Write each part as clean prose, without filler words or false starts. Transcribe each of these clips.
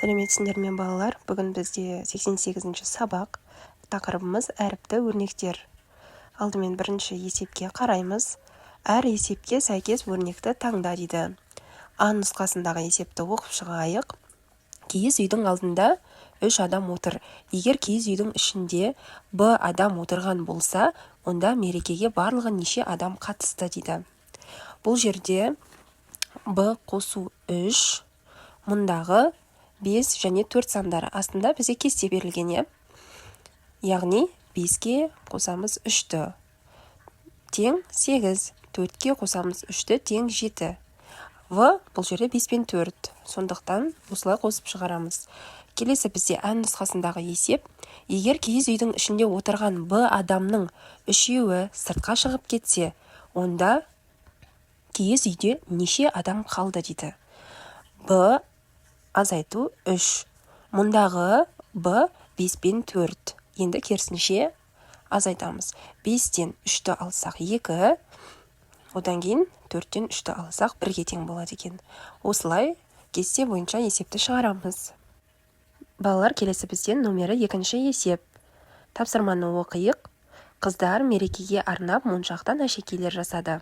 Сәлеметсіңдер ме балалар? Бүгін бізде 88-ші сабақ. Тақырыбымыз әріпті өрнектер. Алдымен бірінші есепке қараймыз. Әр есепке сәйкес өрнекті таңда дейді. А нұсқасындағы есепті оқып шығайық. Киіз үйдің алдында 3 адам отыр. Егер киіз үйдің ішінде Б адам отырған болса, онда мерекеге барлығы неше адам қатысты дейді. Бұл жерде Б қосу 3, мұндағы 5 және 4 сандары астында бізге кесте берілген. Яғни 5-ке қосамыз 3-ті тең 8, 4-ке қосамыз 3-ті тең 7. В бұл жерде 5 пен 4. Сондықтан осылай қосып шығарамыз. Келесі бізде Ә нұсқасындағы есеп. Егер киіз үйдің ішінде отырған Б адамның 3-еуі сыртқа шығып кетсе, онда киіз үйде неше адам қалды дейді. Б азайту 3. Мұндағы Б 5 пен 4. Енді керісінше азайтамыз. 5-тен 3-ті алсақ 2, одан кейін 4-тен 3-ті алсақ 1-ге тең болады екен. Осылай кесте бойынша есепті шығарамыз. Балалар, келесі бізден номері 2-ші есеп. Тапсырманы оқиық. Қыздар мерекеге арнап моншақтан әшекейлер жасады.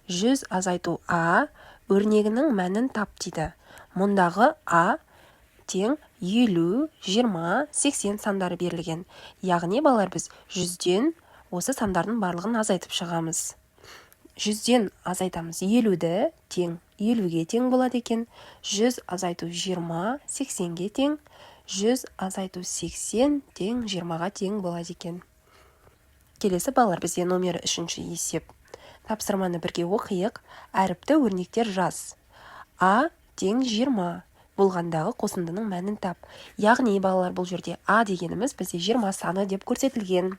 100 азайту А өрнегінің мәнін тап дейді. Мұндағы А тең 50, 20, 80 сандары берілген. Яғни балалар біз 100-ден осы сандардың барлығын азайтып шығамыз. 100-ден азайтамыз 50-ді тең 50-ге тең болады екен. 100 азайту 20, 80-ге тең. 100 азайту 80 тең 20-ға тең болады екен. Келесі балалар бізде номері 3-ші есеп. Тапсырманы бірге оқиық. Әріпті өрнектер жаз. А тең 20 болғандағы қосындының мәнін тап. Яғни балалар бұл жерде А дегеніміз бізде 20 саны деп көрсетілген.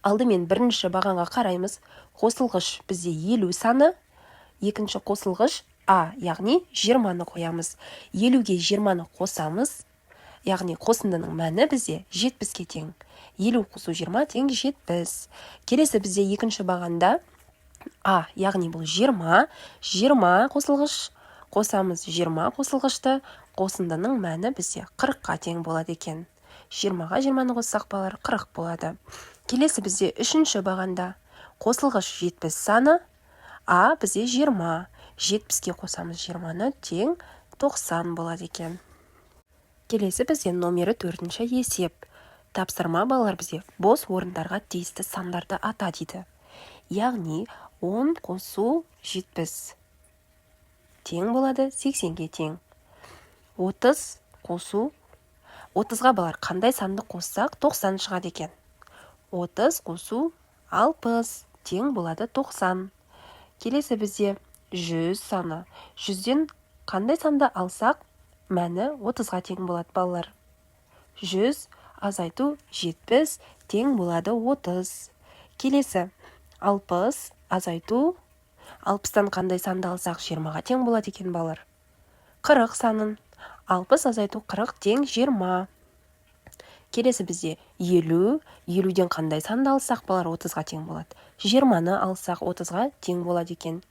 Алдымен бірінші бағанға қараймыз. Қосылғыш бізде 50 саны. Екінші қосылғыш А, яғни 20-ны қоямыз. 50-ге 20-ны қосамыз. Яғни қосындының мәні бізде 70-ке тең. 50 қосу 20 тең 70. Келесі бізде екінші бағанда А, яғни бұл 20 қосылғыш. Қосамыз 20 қосылғышты, қосындының мәні бізде 40-қа тең болады екен. 20-ға 20-ны қоссақ балар 40 болады. Келесі бізде үшінші бағанда қосылғыш 70 саны, А бізде 20. 70-ке қосамыз 20-ны тең 90 болады екен. Келесі бізде номері 4-ші есеп. Тапсырма балалар бізде бос орындарға тиісті сандарды ата дейді. Яғни 10 қосу 70 тең болады 80-ге тең. 30 қосу 30-ға балар қандай санды қоссақ 90 шығады екен. 30 қосу 60 тең болады 90. Келесі бізде 100 саны. 100-ден қандай санды алсақ мәні 30-ға тең болады балалар. 100 азайту 70 тең болады 30. Келесі 60 азайту 60-тан қандай санды алсақ 20-ға тең болады екен балалар. 40 санын. 60 азайту 40 тең 20. Келесі бізде 50. 50-ден қандай санды алсақ балалар 30-ға тең болады. 20-ны алсақ 30-ға тең болады екен.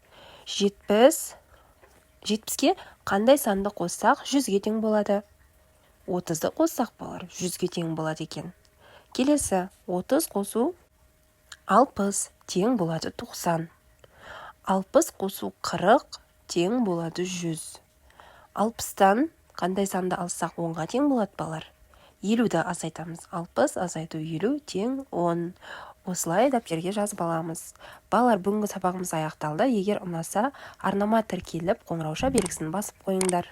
70. 70-ке қандай санды қоссақ 100-ге тең болады. 30-ды қоссақ балалар 100-ге тең болады екен. Келесі 30 қосу 60 тең болады 90. 60 қосу 40 тең болады 100. 60-тан қандай санды алсақ 10-ға тең болады балар. 50-ді азайтамыз. 60 азайту 50 тең 10. Осылай дәптерге жазып аламыз. Балалар, бүгінгі сабағымыз аяқталды. Егер ұнаса, арнама тіркеліп, қоңырауша белгісін басып қойыңдар.